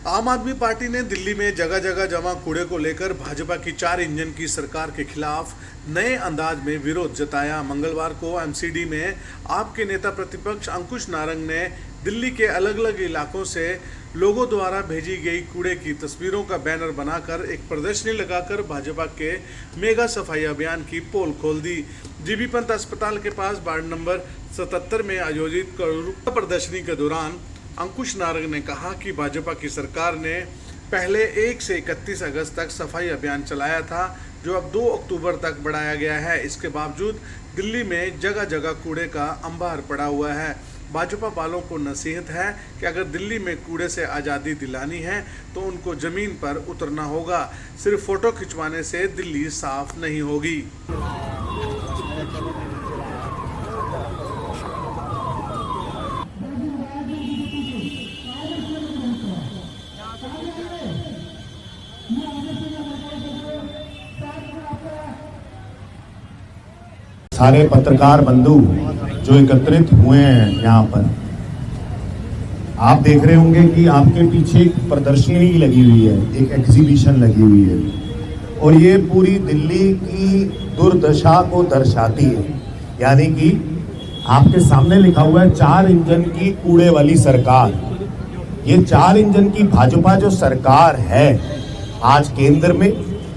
आम आदमी पार्टी ने दिल्ली में जगह जगह जमा कूड़े को लेकर भाजपा की 4 इंजन की सरकार के खिलाफ नए अंदाज में विरोध जताया। मंगलवार को एमसीडी में आपके नेता प्रतिपक्ष अंकुश नारंग ने दिल्ली के अलग अलग इलाकों से लोगों द्वारा भेजी गई कूड़े की तस्वीरों का बैनर बनाकर एक प्रदर्शनी लगाकर भाजपा के मेगा सफाई अभियान की पोल खोल दी। जीबी पंत अस्पताल के पास वार्ड नंबर 77 में आयोजित प्रदर्शनी के दौरान अंकुश नारंग ने कहा कि भाजपा की सरकार ने पहले 1 से 31 अगस्त तक सफाई अभियान चलाया था, जो अब 2 अक्टूबर तक बढ़ाया गया है। इसके बावजूद दिल्ली में जगह जगह कूड़े का अंबार पड़ा हुआ है। भाजपा वालों को नसीहत है कि अगर दिल्ली में कूड़े से आज़ादी दिलानी है तो उनको ज़मीन पर उतरना होगा। सिर्फ फोटो खिंचवाने से दिल्ली साफ नहीं होगी। सारे पत्रकार बंधु जो एकत्रित हुए हैं यहाँ पर, आप देख रहे होंगे कि आपके पीछे एक प्रदर्शनी लगी हुई है, एक एग्जीबिशन लगी हुई है और ये पूरी दिल्ली की दुर्दशा को दर्शाती है। यानी कि आपके सामने लिखा हुआ है 4 इंजन की कूड़े वाली सरकार। ये 4 इंजन की भाजपा जो सरकार है आज केंद्र में,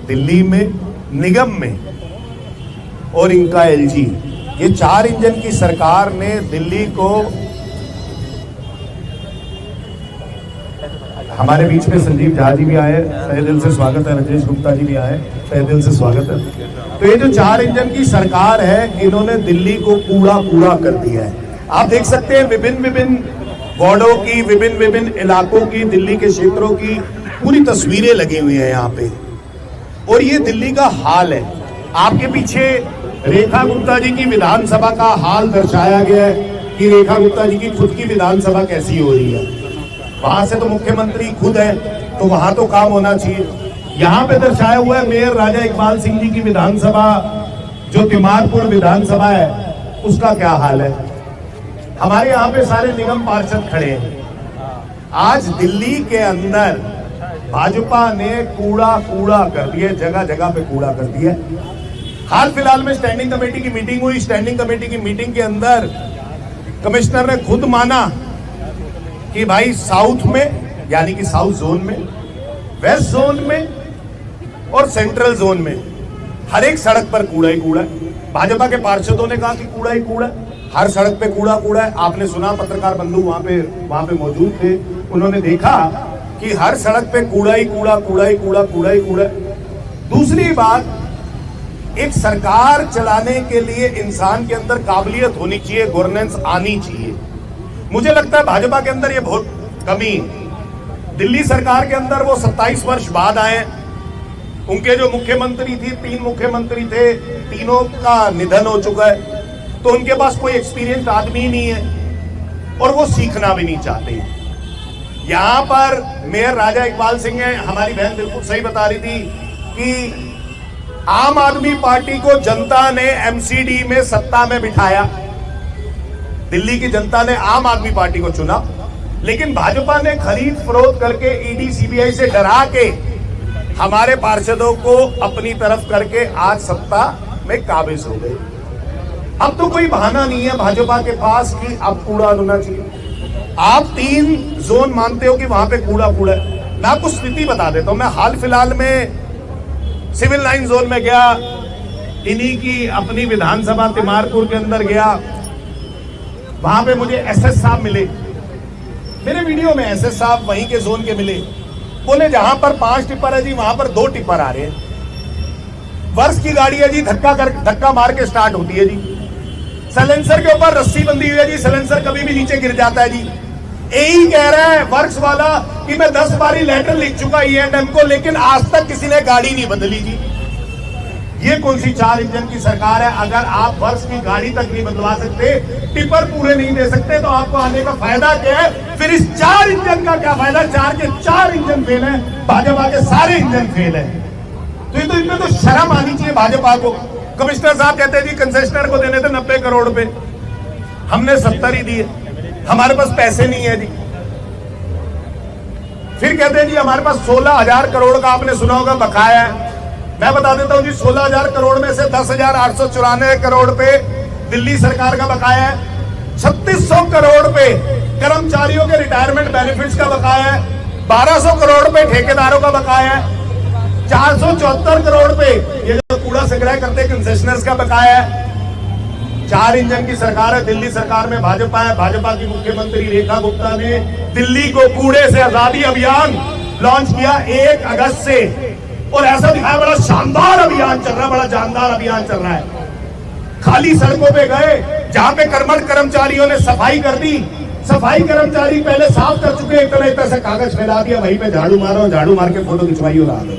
दिल्ली में, निगम में और इनका एलजी, ये 4 इंजन की सरकार ने दिल्ली को, हमारे बीच में संजीव झा जी भी आए, तहे दिल से स्वागत है, राजेश गुप्ता जी भी आए, तहे दिल से स्वागत है। तो ये जो 4 इंजन की सरकार है, इन्होंने दिल्ली को कूड़ा कर दिया है। आप देख सकते हैं विभिन्न वार्डों की, विभिन्न इलाकों की, दिल्ली के क्षेत्रों की पूरी तस्वीरें लगी हुई है यहाँ पे और ये दिल्ली का हाल है। आपके पीछे रेखा गुप्ता जी की विधानसभा का हाल दर्शाया गया है कि रेखा गुप्ता जी की खुद की विधानसभा कैसी हो रही है। वहां से तो मुख्यमंत्री खुद है, तो वहां तो काम होना चाहिए। यहाँ पे दर्शाया हुआ है मेयर राजा इकबाल सिंह जी की विधानसभा, जो तिमारपुर विधानसभा है, उसका क्या हाल है। हमारे यहाँ पे सारे निगम पार्षद खड़े हैं। आज दिल्ली के अंदर भाजपा ने कूड़ा कर दिया, जगह जगह पे कूड़ा कर दिया। हाल फिलहाल में स्टैंडिंग कमेटी की मीटिंग हुई। स्टैंडिंग कमेटी की मीटिंग के अंदर कमिश्नर ने खुद माना कि भाई साउथ में, यानी कि साउथ जोन में, वेस्ट जोन में और सेंट्रल जोन में हर एक सड़क पर कूड़ा ही कूड़ा है। भाजपा के पार्षदों ने कहा कि कूड़ा ही कूड़ा, हर सड़क पे कूड़ा है। आपने सुना, पत्रकार बंधु वहां पे मौजूद थे, उन्होंने देखा कि हर सड़क पे कूड़ा ही कूड़ा। दूसरी बात, एक सरकार चलाने के लिए इंसान के अंदर काबिलियत होनी चाहिए, गवर्नेंस आनी चाहिए। मुझे लगता है भाजपा के अंदर ये बहुत कमी है। दिल्ली सरकार के अंदर वो 27 वर्ष बाद आए। उनके जो मुख्यमंत्री थी, 3 मुख्यमंत्री थे, तीनों का निधन हो चुका है, तो उनके पास कोई एक्सपीरियंस आदमी ही नहीं है और वो सीखना भी नहीं चाहते। यहाँ पर मेयर राजा इकबाल सिंह है, हमारी बहन बिल्कुल सही बता रही थी कि आम आदमी पार्टी को जनता ने एमसीडी में सत्ता में बिठाया। दिल्ली की जनता ने आम आदमी पार्टी को चुना, लेकिन भाजपा ने खरीद फरोख्त करके, ईडी सीबीआई से डरा के हमारे पार्षदों को अपनी तरफ करके आज सत्ता में काबिज हो गए। अब तो कोई बहाना नहीं है भाजपा के पास कि अब कूड़ा होना चाहिए। आप 3 जोन मानते हो कि वहां पे कूड़ा है। मैं आपको स्थिति बता देता हूं। मैं हाल फिलहाल में सिविल लाइन जोन में गया, इन्हीं की अपनी विधानसभा तिमारपुर के अंदर गया। वहां पे मुझे एसएस साहब मिले, मेरे वीडियो में एसएस साहब वहीं के जोन के मिले। बोले जहां पर 5 टिप्पर है जी, वहां पर 2 टिप्पर आ रहे हैं। वर्ष की गाड़ी है जी, धक्का मार के स्टार्ट होती है जी। साइलेंसर के ऊपर रस्सी बंधी हुई है जी, साइलेंसर कभी भी नीचे गिर जाता है जी। यही कह रहा है वर्क्स वाला कि मैं 10 बारी लेटर लिख चुका E&M को, लेकिन आज तक किसी ने गाड़ी नहीं बदली जी। ये कौन सी 4 इंजन की सरकार है। अगर आप वर्क्स की गाड़ी तक नहीं बदलवा सकते, टिपर पूरे नहीं दे सकते, तो आपको आने का फायदा क्या है। फिर इस 4 इंजन का क्या फायदा। 4 के 4 इंजन फेल है, भाजपा के सारे इंजन फेल है। तो ये तो इनमें तो शर्म आनी चाहिए भाजपा को। कमिश्नर साहब कहते हैं जी कंसेशनर को देने थे 90 करोड़ रुपए, हमने 70 ही दिए, हमारे पास पैसे नहीं है जी। फिर कहते हैं जी हमारे पास 16,000 करोड़ का, आपने सुना होगा, बकाया है। मैं बता देता हूं जी, 16,000 करोड़ में से 10,894 करोड़ पे दिल्ली सरकार का बकाया है, 3600 करोड़ पे कर्मचारियों के रिटायरमेंट बेनिफिट्स का बकाया है, 1200 करोड़ पे ठेकेदारों का बकाया है, 474 करोड़ पे ये जो कूड़ा संग्रह करते कंसेशनर्स का बकाया है। 4 इंजन की सरकार है, दिल्ली सरकार में भाजपा है। भाजपा की मुख्यमंत्री रेखा गुप्ता ने दिल्ली को कूड़े से आजादी अभियान लॉन्च किया 1 अगस्त से, और ऐसा दिखाया बड़ा शानदार अभियान चल रहा है, बड़ा जानदार अभियान चल रहा है। खाली सड़कों पे गए, जहां पे कर्मचारियों ने सफाई कर दी, सफाई कर्मचारी पहले साफ कर चुके, इतना सा कागज फैला दिया, वहीं पे झाड़ू मारो, झाड़ू मार के फोटो खिंचवाई और आ गए।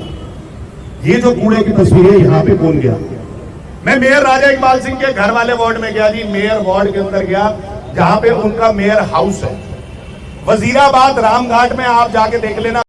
ये जो कूड़े की तस्वीर है, यहाँ पे कौन गया? मैं मेयर राजा इकबाल सिंह के घर वाले वार्ड में गया जी, मेयर वार्ड के अंदर गया, जहां पे उनका मेयर हाउस है। वजीराबाद रामघाट में आप जाके देख लेना।